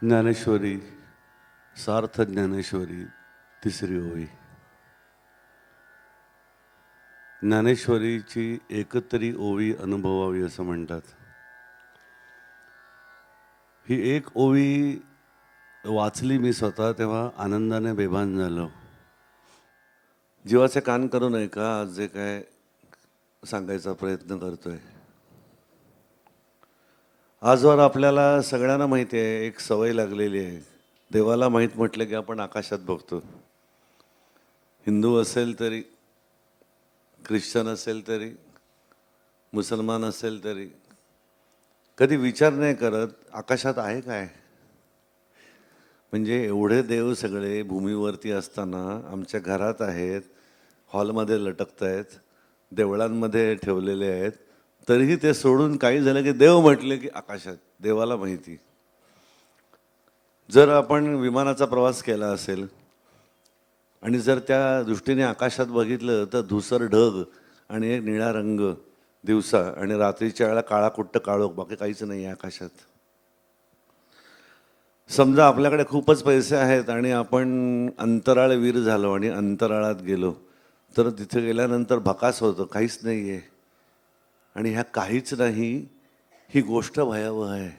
ज्ञानेश्वरी, सार्थ ज्ञानेश्वरी, तिसरी ओवी. ज्ञानेश्वरीची एकतरी ओवी अनुभवावी असं म्हणतात. ही एक ओवी वाचली मी स्वतः तेव्हा आनंदाने बेभान झालो. जीवाचे कान करू नये का आज जे काय सांगायचा प्रयत्न करतोय. आजवर आपल्याला सगळ्यांना माहिती आहे, एक सवय लागलेली आहे. देवाला माहीत म्हटलं की आपण आकाशात बघतो. हिंदू असेल तरी, ख्रिश्चन असेल तरी, मुसलमान असेल तरी कधी विचार नाही करत आकाशात आहे काय. म्हणजे एवढे देव सगळे भूमीवरती असताना आमच्या घरात आहेत, हॉलमध्ये लटकत आहेत, देवळांमध्ये ठेवलेले आहेत, तरीही ते सोडून काही झालं की देव म्हटले की आकाशात. देवाला माहिती. जर आपण विमानाचा प्रवास केला असेल आणि जर त्या दृष्टीने आकाशात बघितलं तर धुसर ढग आणि एक निळा रंग दिवसा आणि रात्रीच्या वेळेला काळा कुट्ट काळोख, बाकी काहीच नाही आहे आकाशात. समजा आपल्याकडे खूपच पैसे आहेत आणि आपण अंतराळवीर झालो आणि अंतराळात गेलो तर तिथे गेल्यानंतर भकास होतं, काहीच नाही आहे. आणि ह्या काहीच नाही ही गोष्ट भयावह आहे.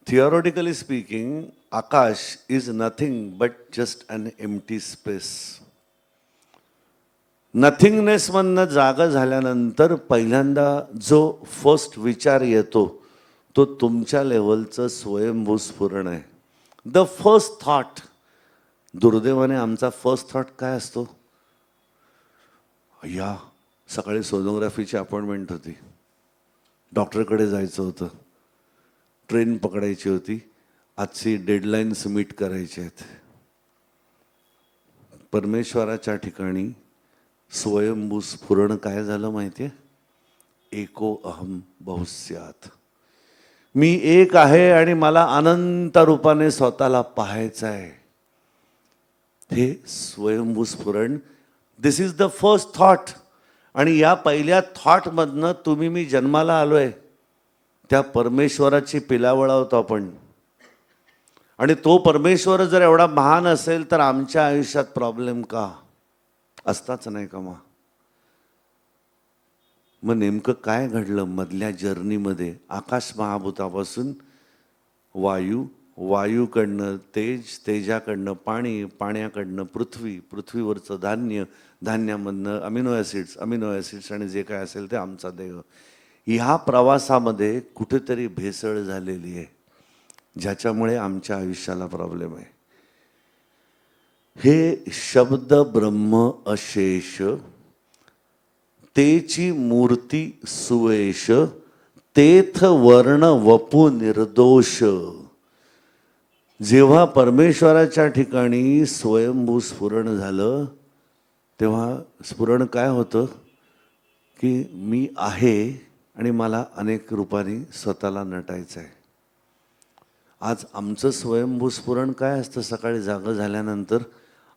Theoretically speaking, akash is nothing but just an empty space. नथिंगनेसमधनं जागा झाल्यानंतर पहिल्यांदा जो फर्स्ट विचार येतो तो तुमच्या लेवलचं स्वयंभू स्फुरण आहे. The first thought. दुर्दैवाने आमचा फर्स्ट थॉट काय असतो? या सकाळी सोनोग्राफीची अपॉइंटमेंट होती, डॉक्टरकडे जायचं होतं, ट्रेन पकडायची होती, आजची डेडलाईन्स मीट करायची आहेत. परमेश्वराच्या ठिकाणी स्वयंभू स्फुरण काय झालं माहिती आहे? एको अहम बहुस्यात. मी एक आहे आणि मला अनंत रूपाने स्वतःला पाहायचं आहे. हे स्वयंभू स्फुरण. दिस इज द फर्स्ट थॉट. आणि या पहिल्या थॉटमधनं तुम्ही मी जन्माला आलोय त्या परमेश्वराची पिलावळ आहोत आपण. आणि तो परमेश्वर जर एवढा महान असेल तर आमच्या आयुष्यात प्रॉब्लेम का असताच नाही का? मग नेमकं काय घडलं मधल्या जर्नीमध्ये? आकाश महाभूतापासून वायू, वायूकडनं तेज, तेजाकडनं पाणी, पाण्याकडनं पृथ्वी, पृथ्वीवरचं धान्य, धान्यामधनं अमिनो ॲसिड्स आणि जे काय असेल ते आमचा देह. ह्या प्रवासामध्ये कुठेतरी भेसळ झालेली आहे ज्याच्यामुळे आमच्या आयुष्याला प्रॉब्लेम आहे. हे शब्द ब्रह्म अशेष, तेची मूर्ती सुवेश, तेथ वर्ण वपू निर्दोष. जेव्हा परमेश्वराच्या ठिकाणी स्वयंभू स्फुरण झालं तेव्हा स्फुरण काय होतं की मी आहे आणि मला अनेक रूपाने स्वतःला नटायचं आहे. आज आमचं स्वयंभू स्फुरण काय असतं? सकाळी जागं झाल्यानंतर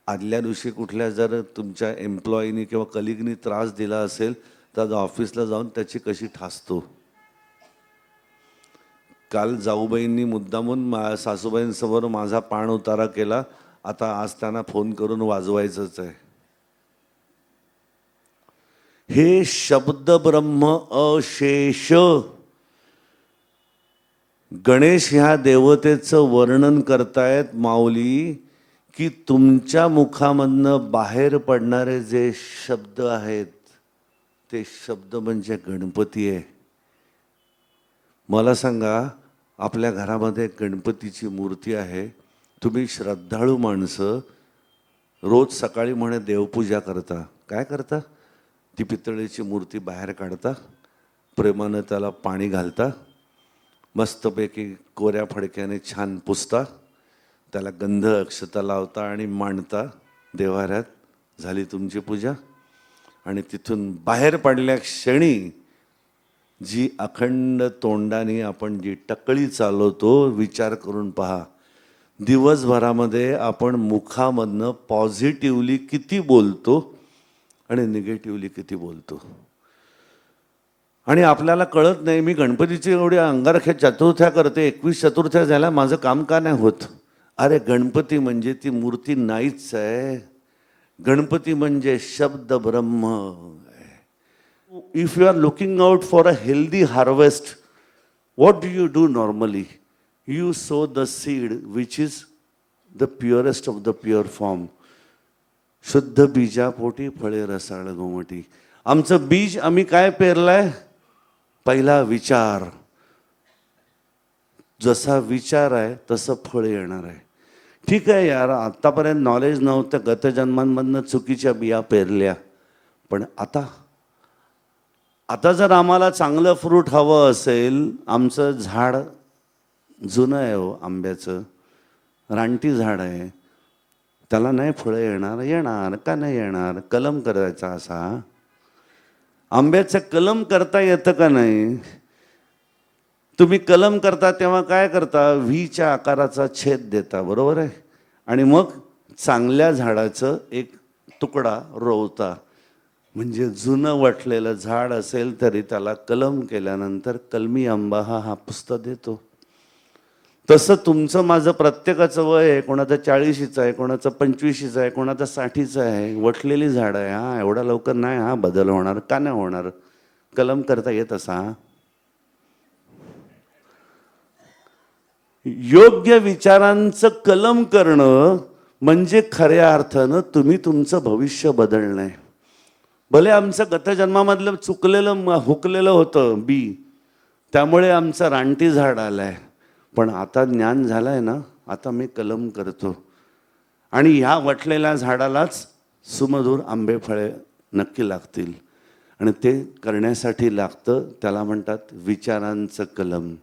आदल्या दिवशी कुठल्या जर तुमच्या एम्प्लॉईनी किंवा कलिगनी त्रास दिला असेल तर ऑफिसला जाऊन त्याची कशी ठासतो. काल जाऊबाईंनी मुद्दामून सासूबाईंसमोर माझा पाण उतारा केला, आता आज त्यांना फोन करून वाजवायचंच आहे. हे शब्द ब्रह्म अशेष. गणेश ह्या देवतेचं वर्णन करतायत माऊली की तुमच्या मुखामधनं बाहेर पडणारे जे शब्द आहेत ते शब्द म्हणजे गणपती आहे. मला सांगा, आपल्या घरामध्ये गणपतीची मूर्ती आहे. तुम्ही श्रद्धाळू माणसं रोज सकाळी म्हणे देवपूजा करता. काय करता? ती पितळेची मूर्ती बाहेर काढता, प्रेमानं त्याला पाणी घालता, मस्तपैकी कोऱ्या फडक्याने छान पुसता, त्याला गंध अक्षता लावता आणि मांडता देव्हाऱ्यात. झाली तुमची पूजा. आणि तिथून बाहेर पडल्या क्षणी जी अखंड तोंडाने आपण जी टकळी चालवतो, विचार करून पहा. दिवसभरामध्ये आपण मुखामधनं पॉझिटिव्हली किती बोलतो आणि निगेटिव्हली किती बोलतो. आणि आपल्याला कळत नाही. मी गणपतीची एवढ्या अंगारख्या चतुर्थ्या करते, 21 चतुर्थ्या झाल्या, माझं काम का नाही होत? अरे गणपती म्हणजे ती मूर्ती नाहीच आहे. गणपती म्हणजे शब्द ब्रह्म. If you are looking out for a healthy harvest, what do you do normally? You sow the seed which is the purest of the pure form. शुद्ध बीजापोटी फळे रसाळ गोमटी. आमचं बीज आम्ही काय पेरलंय? पहिला विचार. जसा विचार आहे तसं फळ येणार आहे. ठीक आहे यार, आतापर्यंत नॉलेज नव्हतं, गतजन्मांमधनं चुकीच्या बिया पेरल्या, पण आता जर आम्हाला चांगलं फ्रूट हवं असेल, आमचं झाड जुनं आहे हो, आंब्याचं रानटी झाड आहे, त्याला नाही फळं येणार का नाही येणार? कलम करायचा असा. आंब्याचं कलम करता येतं का नाही? तुम्ही कलम करता तेव्हा काय करता? व्हीच्या आकाराचा छेद देता, बरोबर आहे, आणि मग चांगल्या झाडाचं एक तुकडा रोवता. म्हणजे जुनं वटलेलं झाड असेल तरी त्याला कलम केल्यानंतर कलमी आंबा हा हापूस देतो. तसं तुमचं माझं प्रत्येकाचं वय आहे. कोणाचं 40चं आहे, कोणाचं 25चं आहे, कोणाचं 60चं आहे. वटलेली झाड आहे. हा एवढा लवकर नाही हा बदल होणार. का नाही होणार? कलम करता येत असा. योग्य विचारांचं कलम करणं म्हणजे खऱ्या अर्थानं तुम्ही तुमचं भविष्य बदलणं. भले आमचं गतजन्मामधलं चुकलेलं हुकलेलं होतं बी, त्यामुळे आमचं रानटी झाड आलंय, पण आता ज्ञान झालंय ना, आता मी कलम करतो आणि ह्या वटलेल्या झाडालाच सुमधुर आंबे फळे नक्की लागतील. आणि ते करण्यासाठी लागतं, त्याला म्हणतात विचारांचं कलम.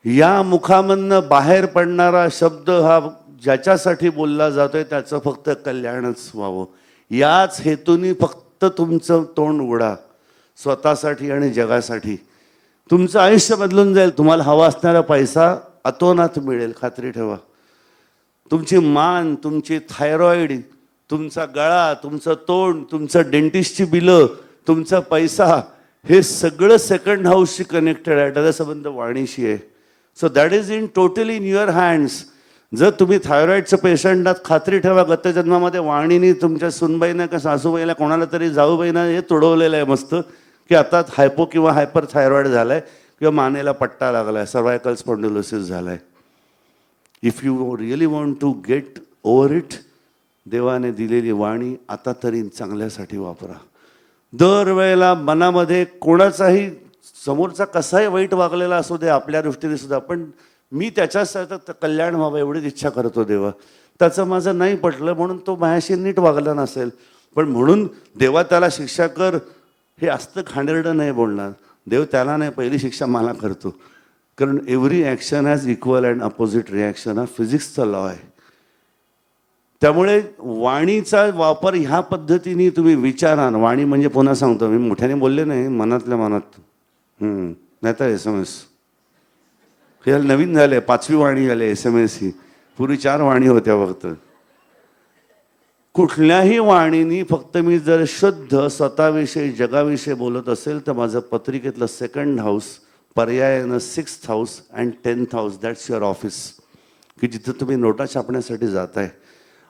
या मुखामधनं बाहेर पडणारा शब्द हा ज्याच्यासाठी बोलला जातोय त्याचं फक्त कल्याणच व्हावं. याच हेतूने फक्त तुमचं तोंड उघडा, स्वतःसाठी आणि जगासाठी. तुमचं आयुष्य बदलून जाईल. तुम्हाला हवा असणारा पैसा अतोनात मिळेल, खात्री ठेवा. तुमची मान, तुमची थायरॉइड, तुमचा गळा, तुमचं तोंड, तुमचं डेंटिस्टची बिलं, तुमचा पैसा, हे सगळं सेकंड हाऊसशी कनेक्टेड आहे. त्याचा संबंध वाणीशी आहे. So that is in totally in your hands. जर तुम्ही थायरॉइडचं पेशंट आहात, खात्री ठेवा गतजन्मामध्ये वाणीने तुमच्या सुनबाईनं का सासूबाईला कोणाला तरी जाऊबाईनं हे तुडवलेलं आहे मस्त, की आता हायपो किंवा हायपर थायरॉइड झाला आहे किंवा मानेला पट्टा लागला आहे, सर्वायकल स्पॉन्डिलोसिस झाला आहे. If you really want to get over it, देवाने दिलेली वाणी आता तरी चांगल्यासाठी वापरा. दरवेळेला मनामध्ये कोणाचाही समोरचा कसाही वाईट वागलेला असू दे आपल्या दृष्टीने सुद्धा, पण मी त्याच्यासाठी कल्याण व्हावं एवढीच इच्छा करतो देवा. त्याचं माझं नाही पटलं म्हणून तो माझ्याशी नीट वागला नसेल, पण म्हणून देवा त्याला शिक्षा कर हे असतं खाणेरडं नाही बोलणार. देव त्याला नाही, पहिली शिक्षा मला करतो. कारण every action has equal and opposite reaction. हा फिजिक्सचा लॉ आहे. त्यामुळे वाणीचा वापर ह्या पद्धतीने तुम्ही विचारा. वाणी म्हणजे पुन्हा सांगतो मी, मोठ्याने बोलले नाही, मनातल्या मनात. नाही तर SMS हे नवीन झाले, 5वी वाणी झाले SMS ही. पूर्वी 4 वाणी होत्या फक्त. कुठल्याही वाणीनी फक्त मी जर शुद्ध स्वतःविषयी जगाविषयी बोलत असेल तर माझं पत्रिकेतलं सेकंड हाऊस, पर्यायानं 6th house and 10th house, that's your office, की जिथं तुम्ही नोटा छापण्यासाठी जाताय.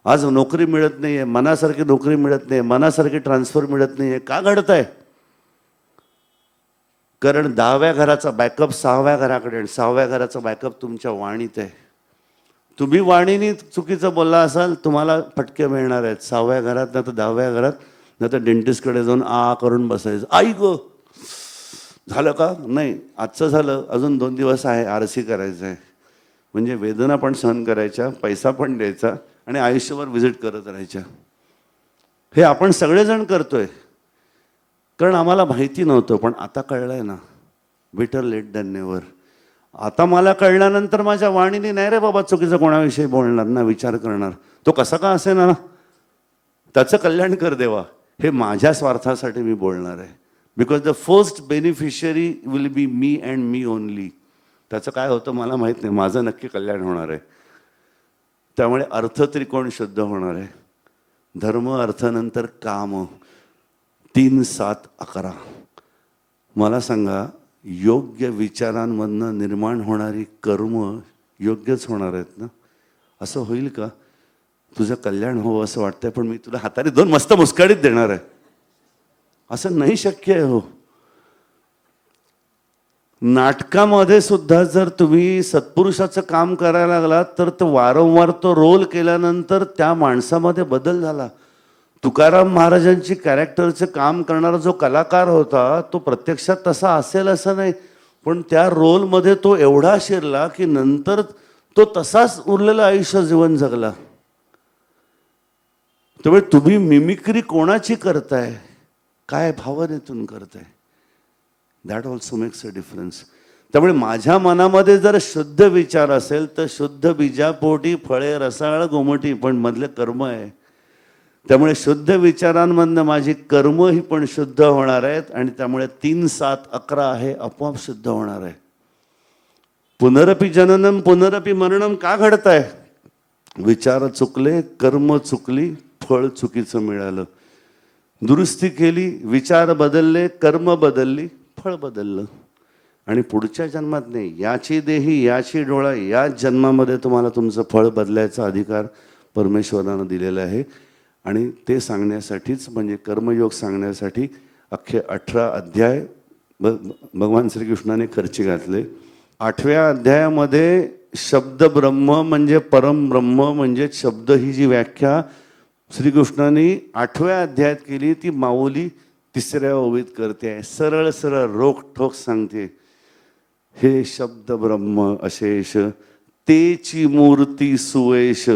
आज नोकरी मिळत नाही आहे, मनासारखी नोकरी मिळत नाही, मनासारखी ट्रान्सफर मिळत नाही आहे. का घडत आहे? कारण 10व्या घराचा बॅकअप 6व्या घराकडे, आणि 6व्या घराचा बॅकअप तुमच्या वाणीत आहे. तुम्ही वाणीने चुकीचं बोलला असाल, तुम्हाला फटके मिळणार आहेत. 6व्या घरात, नाही तर 10व्या घरात, नाही तर डेंटिस्टकडे जाऊन आ करून बसायचं. आई गो झालं का? नाही, आजचं झालं, अजून 2 दिवस आहे, आरसी करायचं आहे. म्हणजे वेदना पण सहन करायच्या, पैसा पण द्यायचा आणि आयुष्यभर व्हिजिट करत राहायच्या. हे आपण सगळेजण करतोय, कारण आम्हाला माहिती नव्हतं, पण आता कळलंय ना. Better late than never. आता मला कळल्यानंतर माझ्या वाणीने नाही रे बाबा चुकीचं कोणाविषयी बोलणार ना, विचार करणार. तो कसा का असे ना, त्याचं कल्याण कर देवा. हे माझ्या स्वार्थासाठी मी बोलणार आहे. Because the first beneficiary will be me and me only. त्याचं काय होतं मला माहीत नाही, माझं नक्की कल्याण होणार आहे. त्यामुळे अर्थ त्रिकोण शुद्ध होणार आहे. धर्म, अर्थानंतर काम, 3, 7, 11. मला सांगा, योग्य विचारांमधनं निर्माण होणारी कर्म योग्यच होणार आहेत ना? असं होईल का? तुझं कल्याण हो असं वाटतंय, पण मी तुला हाताने 2 मस्त मुस्काडीत देणार आहे, असं नाही शक्य आहे. हो, नाटकामध्ये सुद्धा जर तुम्ही सत्पुरुषाचं काम करायला लागलात तर वारंवार तो रोल केल्यानंतर त्या माणसामध्ये बदल झाला. तुकाराम महाराजांची कॅरेक्टरचं काम करणारा जो कलाकार होता तो प्रत्यक्षात तसा असेल असं नाही, पण त्या रोलमध्ये तो एवढा शिरला की नंतर तो तसाच उरलेलं आयुष्य जीवन जगला. त्यामुळे तुम्ही मिमिक्री कोणाची करताय, काय भावनेतून करताय, that also makes a difference. त्यामुळे माझ्या मनामध्ये जर शुद्ध विचार असेल तर शुद्ध बीजापोटी फळे रसाळ गोमटी, पण मधले कर्म आहे. त्यामुळे शुद्ध विचारांमधनं माझी कर्म ही पण शुद्ध होणार आहेत आणि त्यामुळे 3, 7, 11 आहे आपोआप शुद्ध होणार आहे. पुनरपि जननम पुनरपि मरणम का घडतंय? विचार चुकले, कर्म चुकली, फळ चुकीचं मिळालं. दुरुस्ती केली, विचार बदलले, कर्म बदलली, फळ बदललं. आणि पुढच्या जन्मात नाही, याची देही याची डोळा, याच जन्मामध्ये तुम्हाला तुमचं फळ बदलायचा अधिकार परमेश्वरानं दिलेला आहे. आणि ते सांगण्यासाठीच, म्हणजे कर्मयोग सांगण्यासाठी अख्खे 18 अध्याय भगवान श्रीकृष्णाने खर्ची घातले. 8व्या अध्यायामध्ये शब्द ब्रह्म म्हणजे परमब्रह्म म्हणजे शब्द ही जी व्याख्या श्रीकृष्णाने 8व्या अध्यायात केली ती माऊली 3ऱ्या ओवीत करते आहे. सरळ सरळ रोखठोक सांगते, हे शब्द ब्रह्म अशेष तेची मूर्ती सुवेश,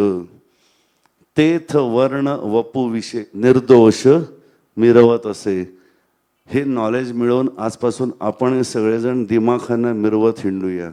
तेथ वर्ण वपू विषय निर्दोष मिरवत असे. हे नॉलेज मिळवून आजपासून आपण सगळेजण दिमाखानं मिरवत हिंडूया.